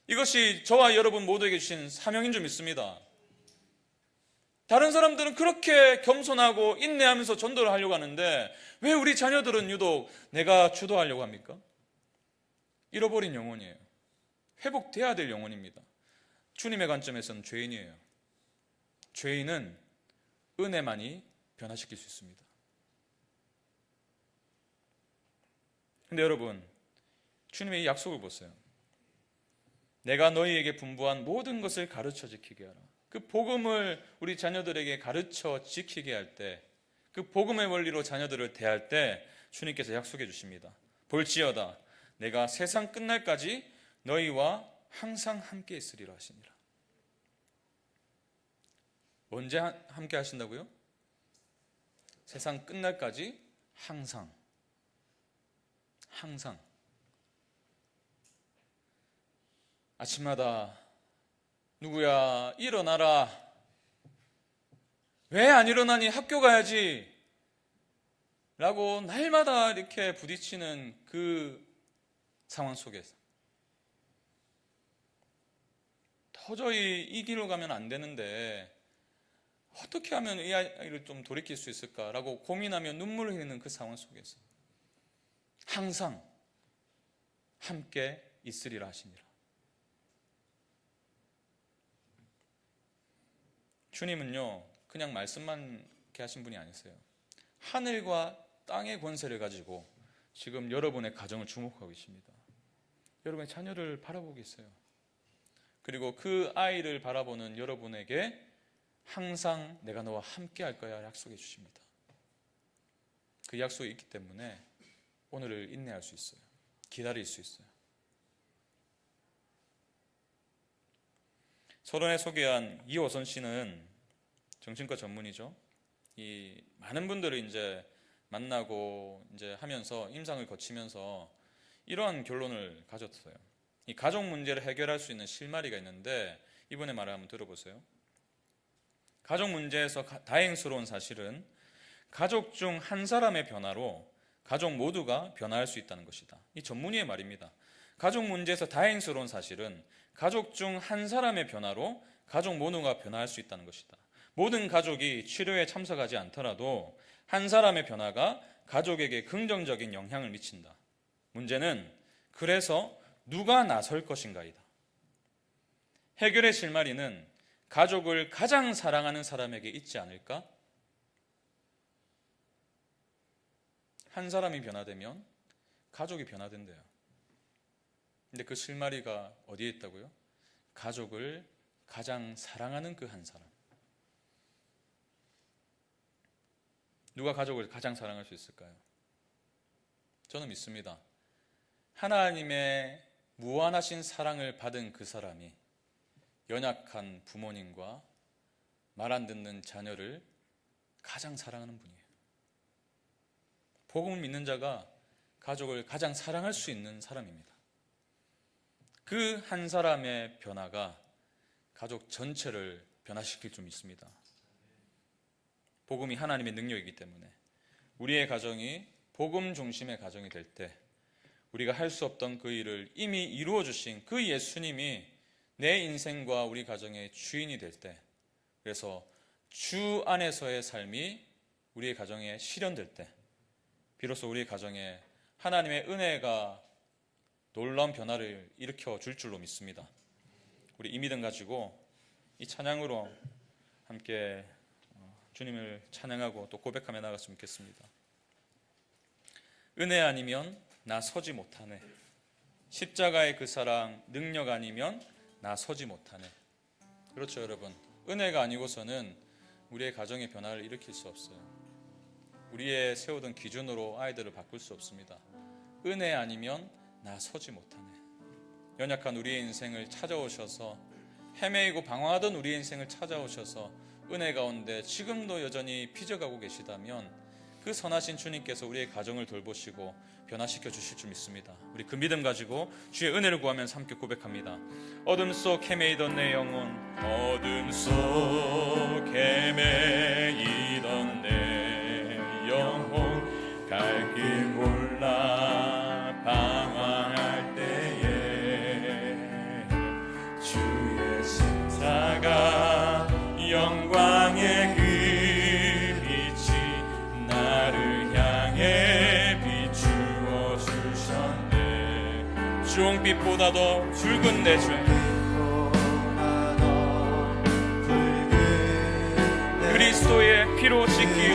이것이 저와 여러분 모두에게 주신 사명인 줄 믿습니다. 다른 사람들은 그렇게 겸손하고 인내하면서 전도를 하려고 하는데 왜 우리 자녀들은 유독 내가 주도하려고 합니까? 잃어버린 영혼이에요. 회복돼야 될 영혼입니다. 주님의 관점에서는 죄인이에요. 죄인은 은혜만이 변화시킬 수 있습니다. 근데 여러분, 주님의 이 약속을 보세요. 내가 너희에게 분부한 모든 것을 가르쳐 지키게 하라. 그 복음을 우리 자녀들에게 가르쳐 지키게 할 때, 그 복음의 원리로 자녀들을 대할 때 주님께서 약속해 주십니다. 볼지어다 내가 세상 끝날까지 너희와 항상 함께 있으리라 하시니라. 언제 함께 하신다고요? 세상 끝날까지 항상. 아침마다 누구야 일어나라. 왜 안 일어나니? 학교 가야지. 라고 날마다 이렇게 부딪히는 그 상황 속에서 도저히 이 길로 가면 안 되는데 어떻게 하면 이 아이를 좀 돌이킬 수 있을까라고 고민하며 눈물을 흘리는 그 상황 속에서 항상 함께 있으리라 하시니라. 주님은요 그냥 말씀만 이렇게 하신 분이 아니세요. 하늘과 땅의 권세를 가지고 지금 여러분의 가정을 주목하고 계십니다. 여러분의 자녀를 바라보고 계세요. 그리고 그 아이를 바라보는 여러분에게 항상 내가 너와 함께 할 거야 약속해 주십니다. 그 약속이 있기 때문에 오늘을 인내할 수 있어요. 기다릴 수 있어요. 서론에 소개한 이호선 씨는 정신과 전문의죠. 이 많은 분들을 이제 만나고 이제 하면서 임상을 거치면서 이러한 결론을 가졌어요. 이 가족 문제를 해결할 수 있는 실마리가 있는데 이분의 말을 한번 들어보세요. 가족 문제에서 다행스러운 사실은 가족 중 한 사람의 변화로 가족 모두가 변화할 수 있다는 것이다. 이 전문의의 말입니다. 가족 문제에서 다행스러운 사실은 가족 중 한 사람의 변화로 가족 모두가 변화할 수 있다는 것이다. 모든 가족이 치료에 참석하지 않더라도 한 사람의 변화가 가족에게 긍정적인 영향을 미친다. 문제는 그래서 누가 나설 것인가이다. 해결의 실마리는 가족을 가장 사랑하는 사람에게 있지 않을까? 한 사람이 변화되면 가족이 변화된대요. 근데 그 실마리가 어디에 있다고요? 가족을 가장 사랑하는 그 한 사람. 누가 가족을 가장 사랑할 수 있을까요? 저는 믿습니다. 하나님의 무한하신 사랑을 받은 그 사람이 연약한 부모님과 말 안 듣는 자녀를 가장 사랑하는 분이에요. 복음을 믿는 자가 가족을 가장 사랑할 수 있는 사람입니다. 그 한 사람의 변화가 가족 전체를 변화시킬 줄 믿습니다. 복음이 하나님의 능력이기 때문에 우리의 가정이 복음 중심의 가정이 될 때 우리가 할 수 없던 그 일을 이미 이루어 주신 그 예수님이 내 인생과 우리 가정의 주인이 될 때, 그래서 주 안에서의 삶이 우리의 가정에 실현될 때 비로소 우리의 가정에 하나님의 은혜가 놀라운 변화를 일으켜 줄 줄로 믿습니다. 우리 이 믿음 가지고 이 찬양으로 함께 주님을 찬양하고 또 고백하며 나갔으면 좋겠습니다. 은혜 아니면 나 서지 못하네. 십자가의 그 사랑 능력 아니면 나 서지 못하네. 그렇죠 여러분. 은혜가 아니고서는 우리의 가정의 변화를 일으킬 수 없어요. 우리의 세우던 기준으로 아이들을 바꿀 수 없습니다. 은혜 아니면 나 서지 못하네. 연약한 우리의 인생을 찾아오셔서 헤매이고 방황하던 우리의 인생을 찾아오셔서 은혜 가운데 지금도 여전히 빚어가고 계시다면 그 선하신 주님께서 우리의 가정을 돌보시고 변화시켜 주실 줄 믿습니다. 우리 그 믿음 가지고 주의 은혜를 구하면서 함께 고백합니다. 어둠 속 헤매이던 내 영혼, 어둠 속 헤매이던 내 영혼, 갈 길 주홍빛보다도 붉은 내 죄, 그리스도의 피로 씻기요.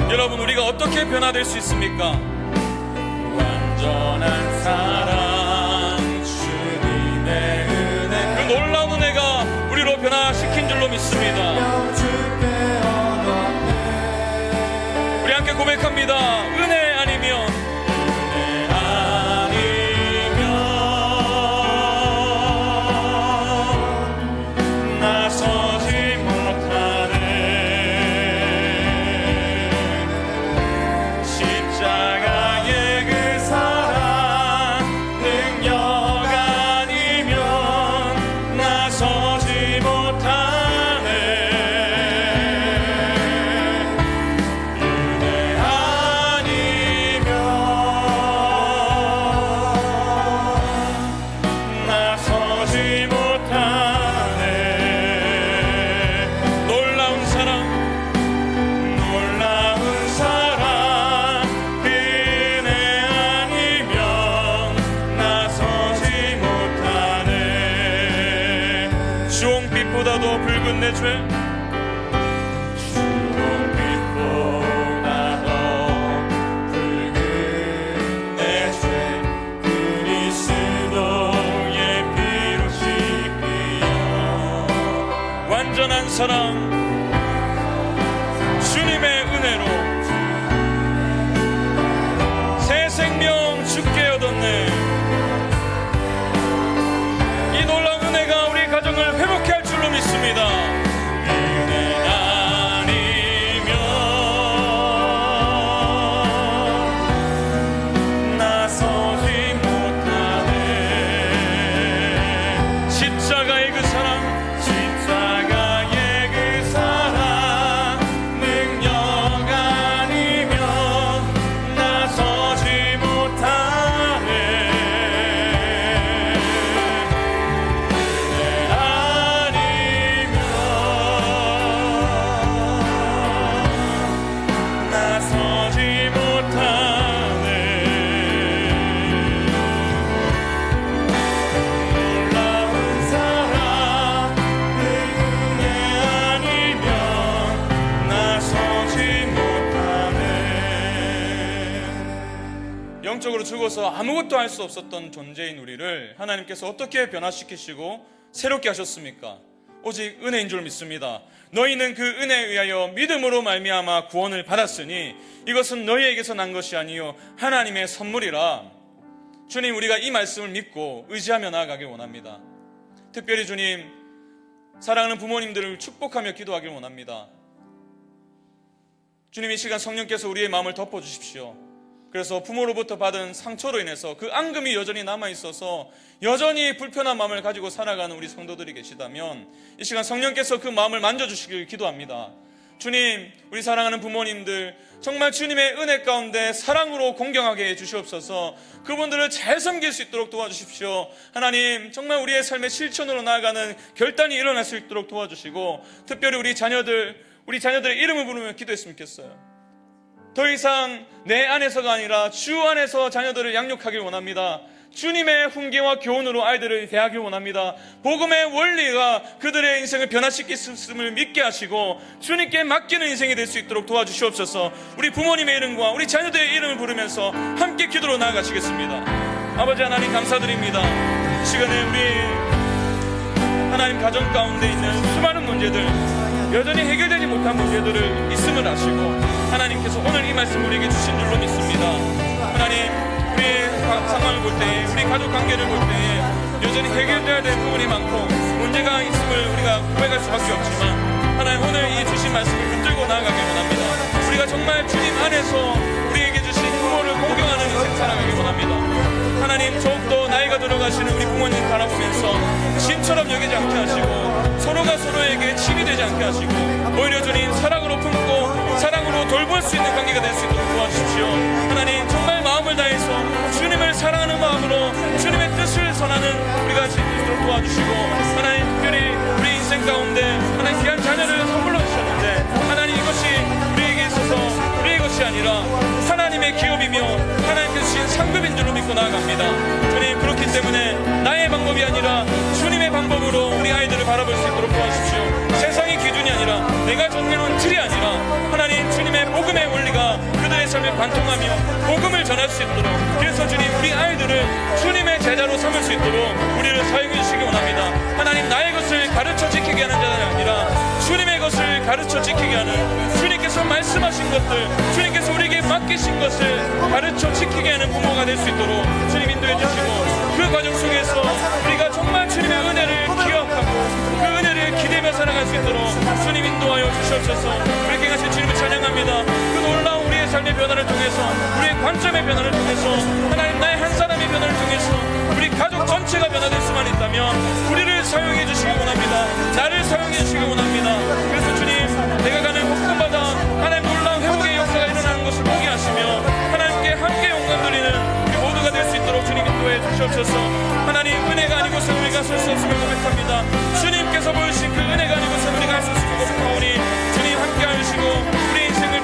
여러분, 우리가 어떻게 변화될 수 있습니까? 완전한 사랑 주님의 은혜, 그 놀라운 은혜가 우리로 변화시킨 줄로 믿습니다. 우리 함께 고백합니다. 은혜 아니면 나서지 못하네. 십자가의 그 사랑 능력 아니면 나서지 못하네. 은혜 아니면 나서지 못하네. 놀라운 사랑, 놀라운 사랑, 은혜 아니면 나서지 못하네. 주홍빛보다도 붉은 내 죄, 주홍빛보다도 붉은 내 죄, 그리스도의 피로 씻기요. 완전한 사랑 주님의 은혜로 새 생명 주께 얻었네. 이 놀라운 은혜가 우리 가정을 회복해 할 줄로 믿습니다. 은혜 아니면 나서지 못하네. 십자가의 그 사랑, 십자가의 그 사랑 능력 아니면 나서지 못하네. 은혜 아니면 나서지 못하네. 놀라운 사랑, 은혜 아니면 나서지 못하네. 영적으로 죽어서 아무것도 할 수 없었던 존재인 우리를 하나님께서 어떻게 변화시키시고 새롭게 하셨습니까? 오직 은혜인 줄 믿습니다. 너희는 그 은혜에 의하여 믿음으로 말미암아 구원을 받았으니 이것은 너희에게서 난 것이 아니요 하나님의 선물이라. 주님, 우리가 이 말씀을 믿고 의지하며 나아가길 원합니다. 특별히 주님, 사랑하는 부모님들을 축복하며 기도하길 원합니다. 주님, 이 시간 성령께서 우리의 마음을 덮어주십시오. 그래서 부모로부터 받은 상처로 인해서 그 앙금이 여전히 남아있어서 여전히 불편한 마음을 가지고 살아가는 우리 성도들이 계시다면 이 시간 성령께서 그 마음을 만져주시길 기도합니다. 주님, 우리 사랑하는 부모님들 정말 주님의 은혜 가운데 사랑으로 공경하게 해주시옵소서. 그분들을 잘 섬길 수 있도록 도와주십시오. 하나님, 정말 우리의 삶의 실천으로 나아가는 결단이 일어날 수 있도록 도와주시고, 특별히 우리 자녀들의 이름을 부르며 기도했으면 좋겠어요. 더 이상 내 안에서가 아니라 주 안에서 자녀들을 양육하길 원합니다. 주님의 훈계와 교훈으로 아이들을 대하길 원합니다. 복음의 원리가 그들의 인생을 변화시킬 수 있음을 믿게 하시고 주님께 맡기는 인생이 될 수 있도록 도와주시옵소서. 우리 부모님의 이름과 우리 자녀들의 이름을 부르면서 함께 기도로 나아가시겠습니다. 아버지 하나님, 감사드립니다. 이 시간에 우리 하나님 가정 가운데 있는 수많은 문제들, 여전히 해결되지 못한 문제들을 있음을 아시고 하나님께서 오늘 이 말씀 우리에게 주신 줄로 믿습니다. 하나님, 우리 상황을 볼 때에, 우리 가족 관계를 볼 때에 여전히 해결되어야 될 부분이 많고 문제가 있음을 우리가 고백할 수밖에 없지만 하나님, 오늘 이 주신 말씀을 붙들고 나아가길 원합니다. 우리가 정말 주님 안에서 우리에게 주신 부모를 공경하는 인생 살아가길 원합니다. 하나님, 더욱더 나이가 들어가시는 우리 부모님 바라보면서 신처럼 여기지 않게 하시고 서로가 서로에게 침이 되지 않게 하시고 오히려 주님 사랑으로 품고 사랑으로 돌볼 수 있는 관계가 될 수 있도록 도와주십시오. 하나님, 정말 마음을 다해서 주님을 사랑하는 마음으로 주님의 뜻을 선하는 우리가 될 수 있도록 도와주시고, 하나님, 특별히 우리 인생 가운데 하나님 귀한 자녀를 선물로 주셨는데 하나님, 이것이 우리에게 있어서 우리의 것이 아니라 하나님의 기업이며 하나님 믿고 나아갑니다. 주님, 그렇기 때문에 나의 방법이 아니라 주님의 방법으로 우리 아이들을 바라볼 수 있도록 도와주십시오. 세상의 기준이 아니라, 내가 정해놓은 틀이 아니라 하나님 주님의 복음의 원리가 그들의 삶에 관통하며 복음을 전할 수 있도록, 그래서 주님, 우리 아이들을 주님의 제자로 삼을 수 있도록 우리를 사용해 주시기 원합니다. 하나님, 나의 것을 가르쳐 지키게 하는 자가 아니라 주님의 것을 가르쳐 지키게 하는, 주님께서 말씀하신 것들, 주님께서 우리에게 맡기신 것을 가르쳐 지키게 하는 부모가 될 수 있도록 주님 인도해 주시고, 그 과정 속에서 우리가 정말 주님의 은혜를 기억하고 그 은혜를 기대며 살아갈 수 있도록 주님 인도하여 주시옵소서. 그렇게 하신 주님을 찬양합니다. 그 놀라운 우리의 삶의 변화를 통해서, 우리의 관점의 변화를 통해서, 하나님, 나의 한 사람의 변화를 통해서 우리 가족 전체가 변화될 수만 있다면 우리를 사용해 주시기 원합니다. 나를 사용해 주시기 원합니다. 그래서 주님, 내가 가는 곳곳마다 하나님 놀라운 회복의 역사가 일어나는 것을 보게 하시며 하나님께 함께 영광 드리는 우리 모두가 될 수 있도록 주님 인도해 주시옵소서. 하나님, 은혜가 아니고서 우리가 설 수 없음을 고백합니다. 주님께서 보여주신 그 은혜가 아니고서 우리가 할 수 없음을 고백하오니 주님 함께 하시고 우리 인생을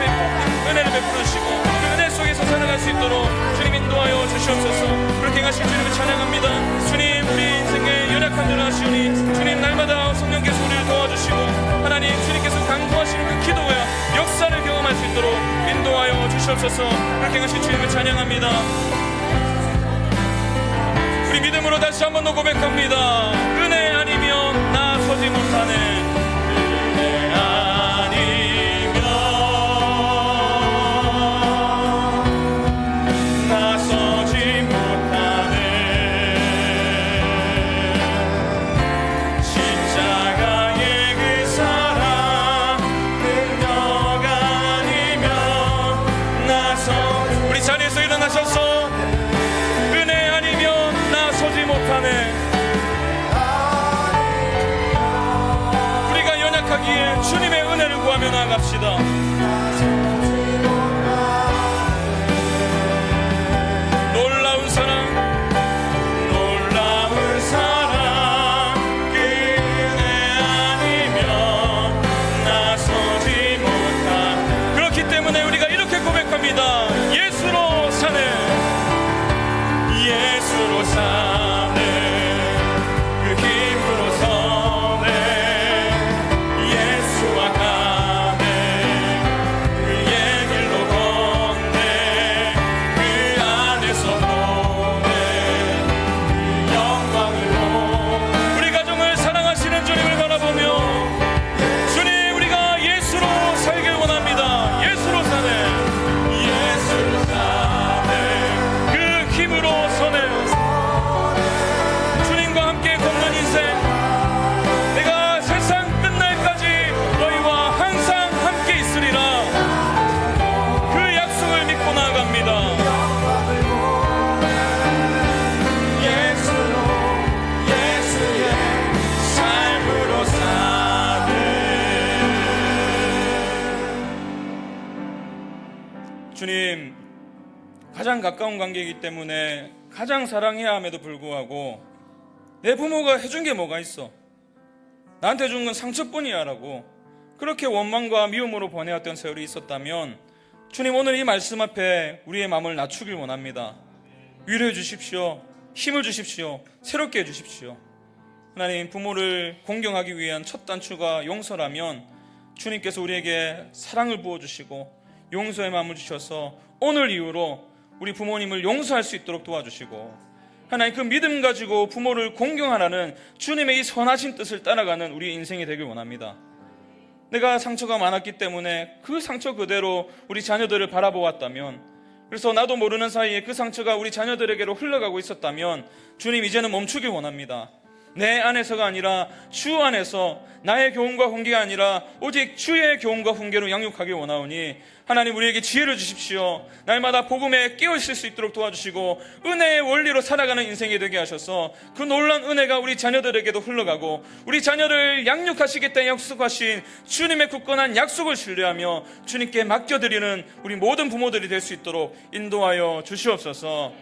은혜를 베풀어 주시고 그 은혜 속에서 살아갈 수 있도록 주님 인도하여 주시옵소서. 그렇게 하신 주님을 찬양합니다. 주님, 우리 인생에 연약한 줄 아시오니 주님, 날마다 성령께서 우리를 도와주시고 하나님, 주님께서 강구하시는 그 기도와 역사를 경험할 수 있도록 인도하여 주시옵소서. 그렇게 하신 주님을 찬양합니다. 우리 믿음으로 다시 한 번 더 고백합니다. 은혜 아니면 나서지 못하네. 은혜 아니면 나서지 못하네. 십자가의 그 사랑, 능력 아니면 나서, 우리 자리에서 일어나셔서 은혜 아니면 나서지 못하네. 우리가 연약하기에 주님의 은혜를 구하며 나아갑시다. 놀라운 사랑, 놀라운 사랑, 그 은혜 아니면 나서지 못한. 그렇기 때문에 우리가 이렇게 고백합니다. 예수로 사네, 예수로 사네, 그 힘으로 서네, 예수와 가네, 그의 길로 걷네, 그 안에서 보네, 그 영광을 보네. 우리 가정을 사랑하시는 주님을 바라보며 주님, 우리가 예수로 살길 원합니다. 예수로 사네, 예수로 사네, 그 힘으로 서네, 주님과 함께 걷는 인생, 내가 세상 끝날까지 너희와 항상 함께 있으리라, 그 약속을 믿고 나아갑니다. 예수로, 예수의 삶으로 사네. 주님, 가장 가까운 관계이기 때문에 가장 사랑해야 함에도 불구하고 내 부모가 해준 게 뭐가 있어, 나한테 준 건 상처뿐이야 라고 그렇게 원망과 미움으로 보내왔던 세월이 있었다면 주님, 오늘 이 말씀 앞에 우리의 마음을 낮추길 원합니다. 위로해 주십시오. 힘을 주십시오. 새롭게 해주십시오. 하나님, 부모를 공경하기 위한 첫 단추가 용서라면 주님께서 우리에게 사랑을 부어주시고 용서의 마음을 주셔서 오늘 이후로 우리 부모님을 용서할 수 있도록 도와주시고, 하나님, 그 믿음 가지고 부모를 공경하라는 주님의 이 선하신 뜻을 따라가는 우리 인생이 되길 원합니다. 내가 상처가 많았기 때문에 그 상처 그대로 우리 자녀들을 바라보았다면, 그래서 나도 모르는 사이에 그 상처가 우리 자녀들에게로 흘러가고 있었다면 주님, 이제는 멈추길 원합니다. 내 안에서가 아니라 주 안에서 나의 교훈과 훈계가 아니라 오직 주의 교훈과 훈계로 양육하길 원하오니 하나님, 우리에게 지혜를 주십시오. 날마다 복음에 깨어있을 수 있도록 도와주시고 은혜의 원리로 살아가는 인생이 되게 하셔서 그 놀라운 은혜가 우리 자녀들에게도 흘러가고 우리 자녀를 양육하시겠다 약속하신 주님의 굳건한 약속을 신뢰하며 주님께 맡겨드리는 우리 모든 부모들이 될 수 있도록 인도하여 주시옵소서.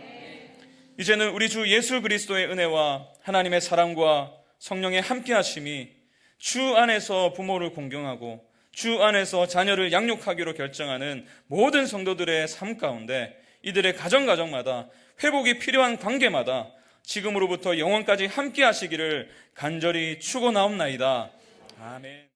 이제는 우리 주 예수 그리스도의 은혜와 하나님의 사랑과 성령의 함께하심이 주 안에서 부모를 공경하고 주 안에서 자녀를 양육하기로 결정하는 모든 성도들의 삶 가운데 이들의 가정마다 회복이 필요한 관계마다 지금으로부터 영원까지 함께 하시기를 간절히 축원하옵나이다. 아멘.